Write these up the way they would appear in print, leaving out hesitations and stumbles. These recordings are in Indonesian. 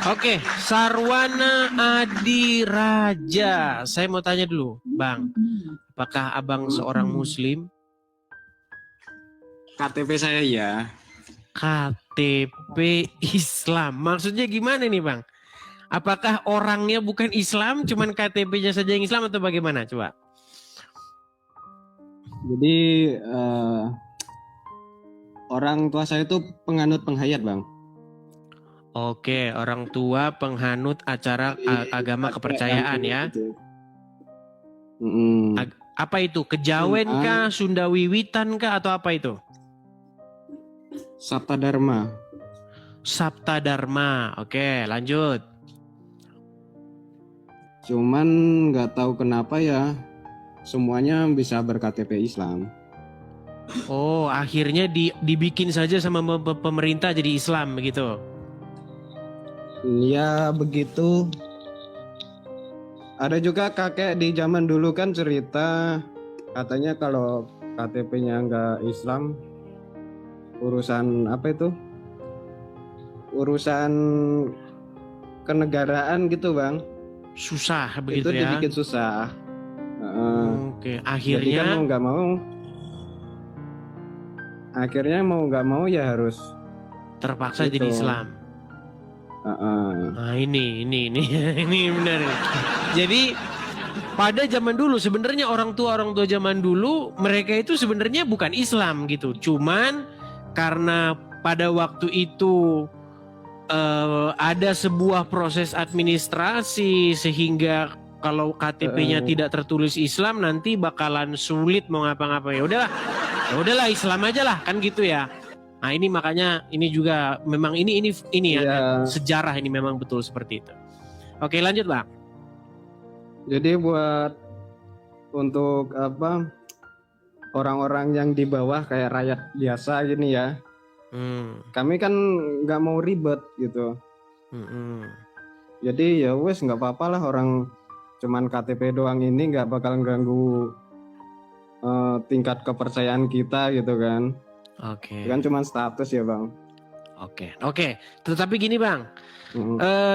Oke, Sarwana Adi Raja. Saya mau tanya dulu, Bang. Apakah Abang seorang Muslim? KTP saya ya. KTP Islam. Maksudnya gimana nih, Bang? Apakah orangnya bukan Islam, cuman KTP-nya saja yang Islam atau bagaimana? Coba. Jadi orang tua saya itu penganut penghayat, Bang. Oke, orang tua penghanut acara agama kepercayaan ya. Apa itu? Kejawen kah, Sunda Wiwitan kah, atau apa itu? Sabta Dharma. Sabta Dharma. Oke, lanjut. Cuman nggak tahu kenapa ya semuanya bisa ber-KTP Islam. Oh, akhirnya dibikin saja sama pemerintah jadi Islam begitu. Ya begitu. Ada juga kakek di zaman dulu kan cerita katanya kalau KTP-nya nggak Islam, urusan apa itu? Urusan kenegaraan gitu, Bang. Susah begitu itu ya. Dibikin susah. Oke, Jadi kan mau nggak mau ya harus terpaksa gitu. jadi Islam. Nah ini ini benar. Jadi pada zaman dulu sebenarnya orang tua zaman dulu mereka itu sebenarnya bukan Islam gitu. Cuman karena pada waktu itu ada sebuah proses administrasi sehingga kalau KTP-nya tidak tertulis Islam nanti bakalan sulit mau ngapa-ngapa. Ya udahlah Islam aja lah kan gitu ya. Nah ini makanya ini juga memang ini ya sejarah ini memang betul seperti itu. Oke lanjut Bang. Jadi buat untuk apa orang-orang yang di bawah kayak rakyat biasa gini ya. Kami kan nggak mau ribet gitu. Jadi ya wes nggak apa-apa lah orang cuman KTP doang ini nggak bakal ganggu tingkat kepercayaan kita gitu kan. Oke. Kan cuma status ya Bang. Oke. Tetapi gini Bang,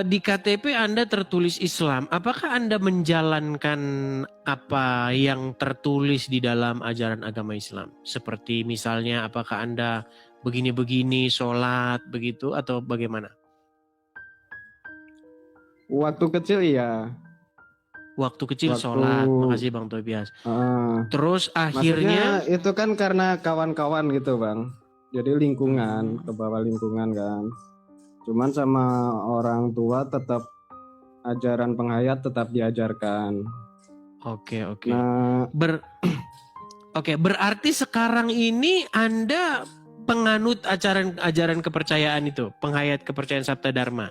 di KTP Anda tertulis Islam. Apakah Anda menjalankan apa yang tertulis di dalam ajaran agama Islam? Seperti misalnya apakah Anda begini-begini sholat begitu atau bagaimana? Waktu kecil ya. Waktu kecil sholat, makasih Bang Tobias. Terus akhirnya itu kan karena kawan-kawan gitu Bang. Jadi lingkungan, ke bawah lingkungan kan. Cuman sama orang tua tetap ajaran penghayat tetap diajarkan. Oke. Nah, berarti sekarang ini Anda penganut ajaran kepercayaan itu, penghayat kepercayaan Sabta Dharma.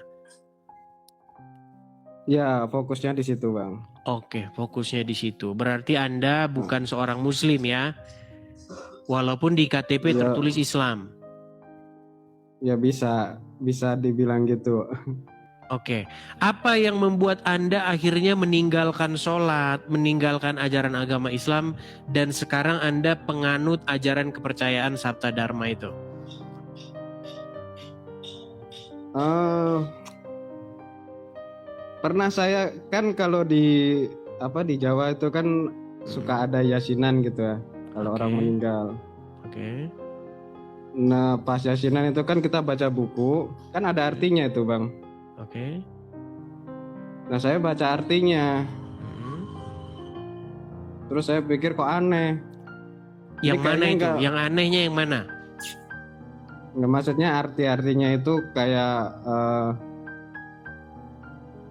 Ya, fokusnya di situ, Bang. Oke, fokusnya di situ. Berarti Anda bukan seorang Muslim ya? Walaupun di KTP tertulis Islam. Ya bisa dibilang gitu. Oke, apa yang membuat Anda akhirnya meninggalkan sholat, meninggalkan ajaran agama Islam, dan sekarang Anda penganut ajaran kepercayaan Sabta Dharma itu? Pernah saya kan kalau di Jawa itu kan suka ada yasinan gitu ya, kalau orang meninggal. Oke. Nah pas yasinan itu kan kita baca buku, kan ada artinya itu Bang. Oke. Nah saya baca artinya, terus saya pikir kok aneh. Yang mana itu? Yang anehnya yang mana? Nggak, maksudnya artinya itu kayak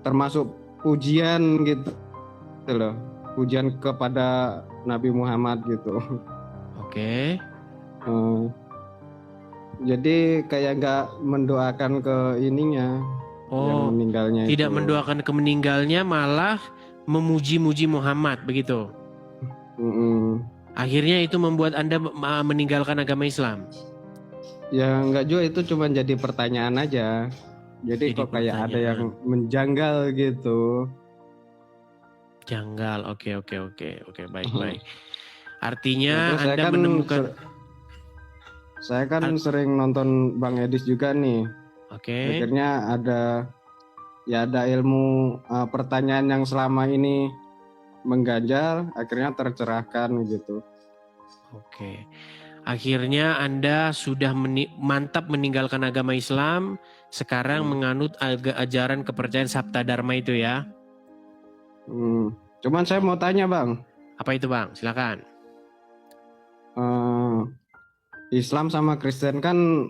termasuk pujian gitu loh, pujian kepada Nabi Muhammad gitu. Oke. Jadi kayak nggak mendoakan ke ininya. Yang meninggalnya tidak itu. Mendoakan ke meninggalnya, malah memuji-muji Muhammad begitu. Akhirnya itu membuat Anda meninggalkan agama Islam. Ya nggak juga, itu cuma jadi pertanyaan aja. Jadi kok kayak ada yang menjanggal gitu. Janggal, oke, baik. Artinya nah, Anda menemukan. Saya kan sering nonton Bang Edis juga nih. Oke. Akhirnya ada ya ada ilmu pertanyaan yang selama ini mengganjal akhirnya tercerahkan gitu. Oke. Akhirnya Anda sudah mantap meninggalkan agama Islam, sekarang menganut ajaran kepercayaan Sabta Dharma itu ya. Cuman saya mau tanya Bang. Apa itu Bang? Silakan. Islam sama Kristen kan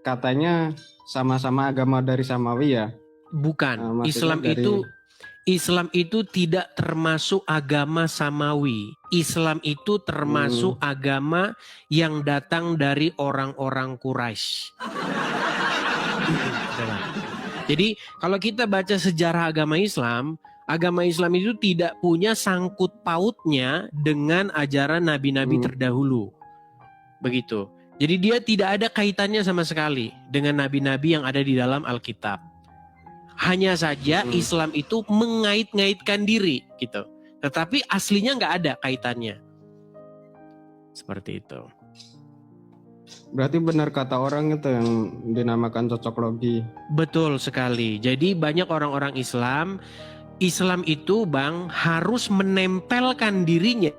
katanya sama-sama agama dari Samawi ya? Bukan. Maksudnya Islam itu tidak termasuk agama Samawi. Islam itu termasuk agama yang datang dari orang-orang Quraisy. Jadi kalau kita baca sejarah agama Islam itu tidak punya sangkut pautnya dengan ajaran nabi-nabi terdahulu. Begitu. Jadi dia tidak ada kaitannya sama sekali dengan nabi-nabi yang ada di dalam Alkitab. Hanya saja Islam itu mengait-ngaitkan diri gitu. Tetapi aslinya nggak ada kaitannya. Seperti itu. Berarti benar kata orang itu yang dinamakan cocok logi. Betul sekali. Jadi banyak orang-orang Islam itu Bang harus menempelkan dirinya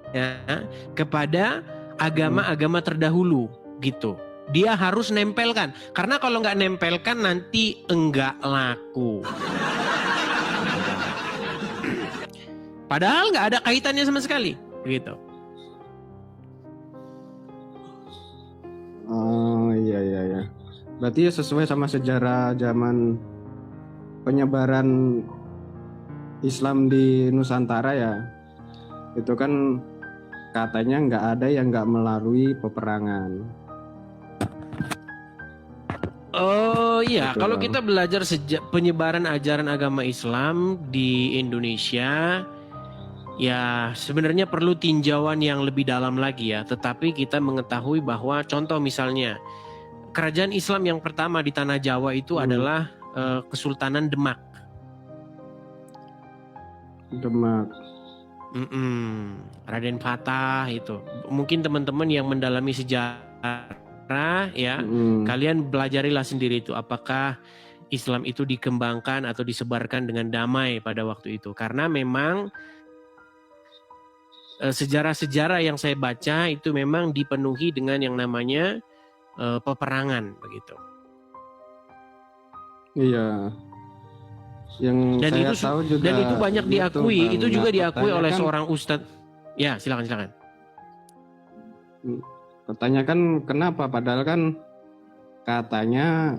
kepada agama-agama terdahulu gitu. Dia harus nempelkan. Karena kalau nggak nempelkan nanti enggak laku. Padahal nggak ada kaitannya sama sekali. Begitu. Oh iya. Berarti ya sesuai sama sejarah zaman penyebaran Islam di Nusantara ya. Itu kan katanya nggak ada yang nggak melalui peperangan. Oh iya, Betul, kalau Bang. kita belajar penyebaran ajaran agama Islam di Indonesia, ya sebenarnya perlu tinjauan yang lebih dalam lagi ya. Tetapi kita mengetahui bahwa contoh misalnya, kerajaan Islam yang pertama di Tanah Jawa itu adalah Kesultanan Demak. Raden Fatah itu. Mungkin teman-teman yang mendalami sejarah ya, kalian belajarilah sendiri itu apakah Islam itu dikembangkan atau disebarkan dengan damai pada waktu itu. Karena memang sejarah-sejarah yang saya baca itu memang dipenuhi dengan yang namanya peperangan begitu. Iya. Yang Dan saya itu tahu juga dan itu banyak diakui, itu juga diakui oleh kan, seorang ustadz. Ya, silakan. Pertanyakan kenapa padahal kan katanya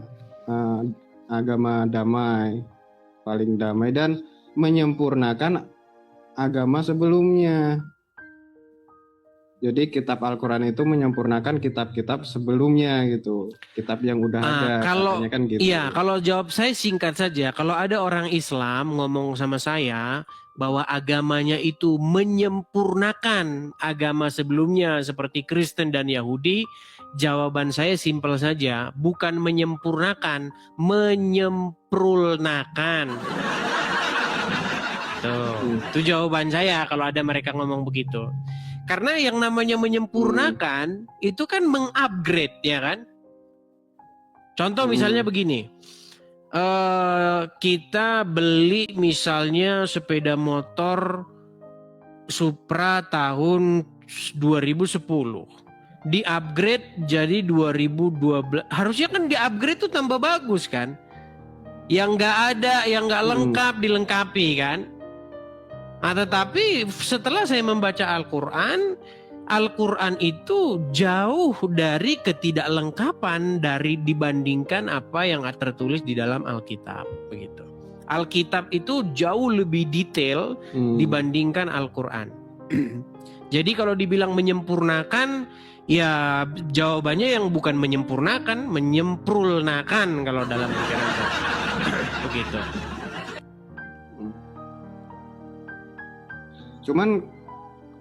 agama damai, paling damai dan menyempurnakan agama sebelumnya. Jadi kitab Al-Quran itu menyempurnakan kitab-kitab sebelumnya gitu. Kitab yang udah ada. Katanya kan gitu. Iya, kalau jawab saya singkat saja. Kalau ada orang Islam ngomong sama saya bahwa agamanya itu menyempurnakan agama sebelumnya seperti Kristen dan Yahudi, jawaban saya simpel saja. Bukan menyempurnakan, menyempurnakan. Tuh, itu jawaban saya kalau ada mereka ngomong begitu. Karena yang namanya menyempurnakan itu kan mengupgrade ya kan. Contoh misalnya begini, kita beli misalnya sepeda motor Supra tahun 2010, di-upgrade jadi 2012, harusnya kan di-upgrade tuh tambah bagus kan. Yang nggak ada, yang nggak lengkap dilengkapi kan. Nah, tetapi setelah saya membaca Al-Quran itu jauh dari ketidaklengkapan dari dibandingkan apa yang tertulis di dalam Alkitab begitu. Alkitab itu jauh lebih detail dibandingkan Al-Quran. Jadi kalau dibilang menyempurnakan, ya jawabannya yang bukan menyempurnakan, menyempurnakan kalau dalam pikiran saya. Begitu. Cuman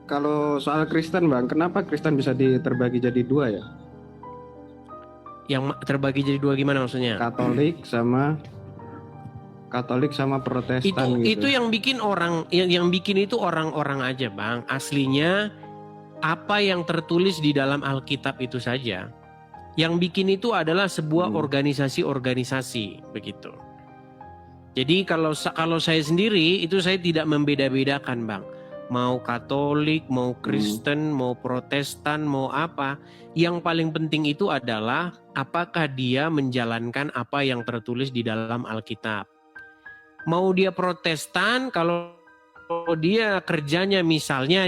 kalau soal Kristen Bang, kenapa Kristen bisa terbagi jadi dua ya? Yang terbagi jadi dua gimana maksudnya? Katolik sama Protestan gitu. Itu yang bikin yang bikin itu orang-orang aja Bang. Aslinya apa yang tertulis di dalam Alkitab itu saja. Yang bikin itu adalah sebuah organisasi-organisasi begitu. Jadi kalau saya sendiri itu saya tidak membeda-bedakan, Bang. Mau Katolik, mau Kristen, mau Protestan, mau apa. Yang paling penting itu adalah apakah dia menjalankan apa yang tertulis di dalam Alkitab. Mau dia Protestan, kalau dia kerjanya misalnya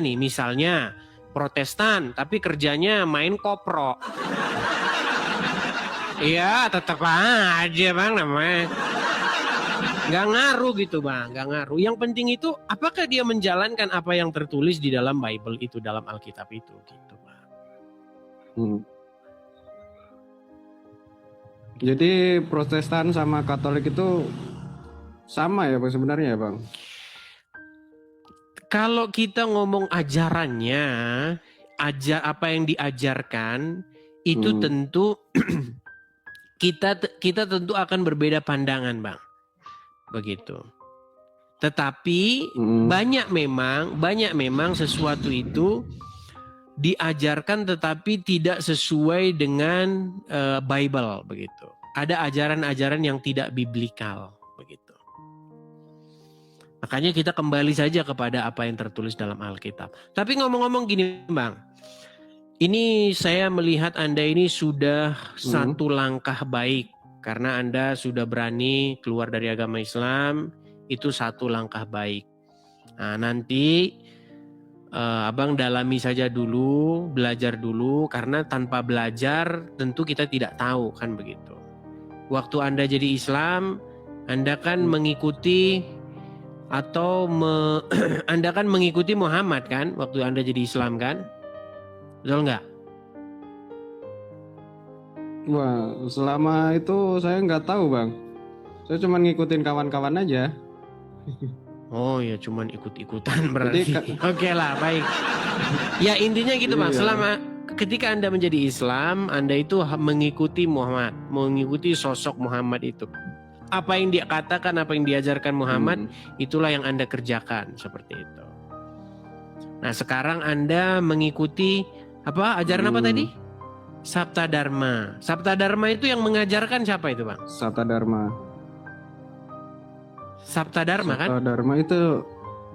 Protestan, tapi kerjanya main kopro. Iya, tetap aja, Bang, namanya. Gak ngaruh gitu, Bang, gak ngaruh. Yang penting itu apakah dia menjalankan apa yang tertulis di dalam Bible itu, dalam Alkitab itu gitu, Bang. Jadi Protestan sama Katolik itu sama ya Bang sebenarnya ya Bang? Kalau kita ngomong ajarannya, apa yang diajarkan itu tentu kita tentu akan berbeda pandangan, Bang. Begitu. Tetapi banyak memang sesuatu itu diajarkan tetapi tidak sesuai dengan Bible begitu. Ada ajaran-ajaran yang tidak biblikal begitu. Makanya kita kembali saja kepada apa yang tertulis dalam Alkitab. Tapi ngomong-ngomong gini, Bang. Ini saya melihat Anda ini sudah satu langkah baik. Karena Anda sudah berani keluar dari agama Islam, itu satu langkah baik. Nah, nanti Abang dalami saja dulu, belajar dulu. Karena tanpa belajar tentu kita tidak tahu kan begitu. Waktu Anda jadi Islam, Anda kan mengikuti atau Anda kan mengikuti Muhammad kan? Waktu Anda jadi Islam kan? Betul nggak? Wah, selama itu saya nggak tahu Bang. Saya cuma ngikutin kawan-kawan aja. Oh ya, cuman ikut-ikutan berarti. Oke lah, baik. Ya intinya gitu Bang, selama ketika Anda menjadi Islam, Anda itu mengikuti Muhammad, mengikuti sosok Muhammad itu. Apa yang dia katakan, apa yang diajarkan Muhammad, itulah yang Anda kerjakan seperti itu. Nah sekarang Anda mengikuti apa ajaran apa tadi? Sabta Dharma. Sabta Dharma itu yang mengajarkan siapa itu Bang? Sabta Dharma. Sabta Dharma kan? Sabta Dharma itu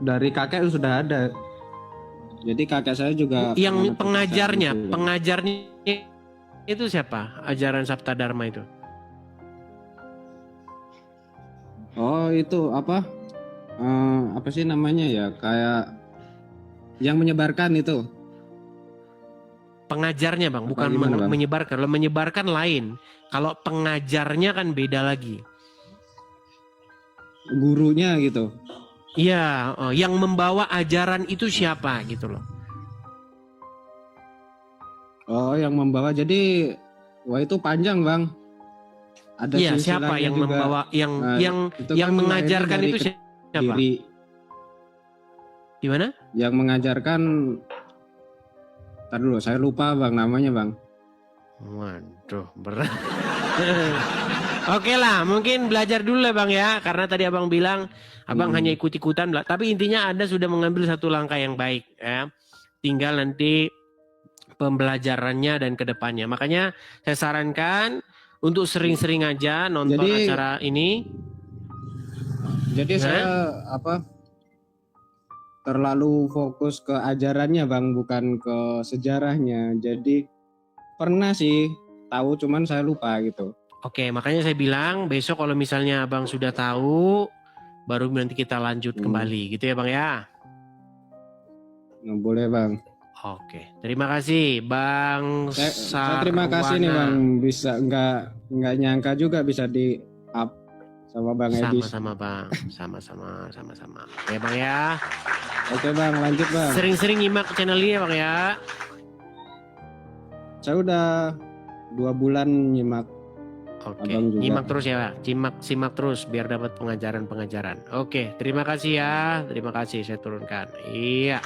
dari kakek sudah ada. Jadi kakek saya juga. Yang pengajarnya itu siapa? Ajaran Sabta Dharma itu? Oh itu apa? Apa sih namanya ya? Kayak yang menyebarkan itu. Pengajarnya Bang, bukan Bang? menyebarkan. Kalau menyebarkan lain. Kalau pengajarnya kan beda lagi. Gurunya gitu. Iya, yang membawa ajaran itu siapa gitu loh. Oh, yang membawa. Jadi wah itu panjang Bang. Ada iya, siapa yang juga membawa yang kan mengajarkan itu siapa? Gimana? Yang mengajarkan. Ntar dulu, saya lupa Bang namanya Bang. Waduh, berat. Oke lah, mungkin belajar dulu lah Bang ya. Karena tadi Abang bilang, Abang hanya ikut-ikutan. Tapi intinya Anda sudah mengambil satu langkah yang baik ya. Tinggal nanti pembelajarannya dan kedepannya. Makanya saya sarankan untuk sering-sering aja nonton acara ini. Jadi saya terlalu fokus ke ajarannya Bang, bukan ke sejarahnya. Jadi pernah sih tahu, cuman saya lupa gitu. Oke, makanya saya bilang besok kalau misalnya Abang sudah tahu, baru nanti kita lanjut kembali gitu ya Bang ya. Boleh Bang. Oke, terima kasih Bang saya terima kasih nih Bang, bisa nggak nyangka juga bisa di up sama Bang Edis. Sama-sama Bang, sama-sama. Oke Bang ya. Oke Bang, lanjut Bang. Sering-sering nyimak channel ini ya Bang ya. Saya udah 2 bulan nyimak. Oke, nyimak terus ya Pak. Simak terus biar dapat pengajaran-pengajaran. Oke, terima kasih ya. Terima kasih saya turunkan. Iya.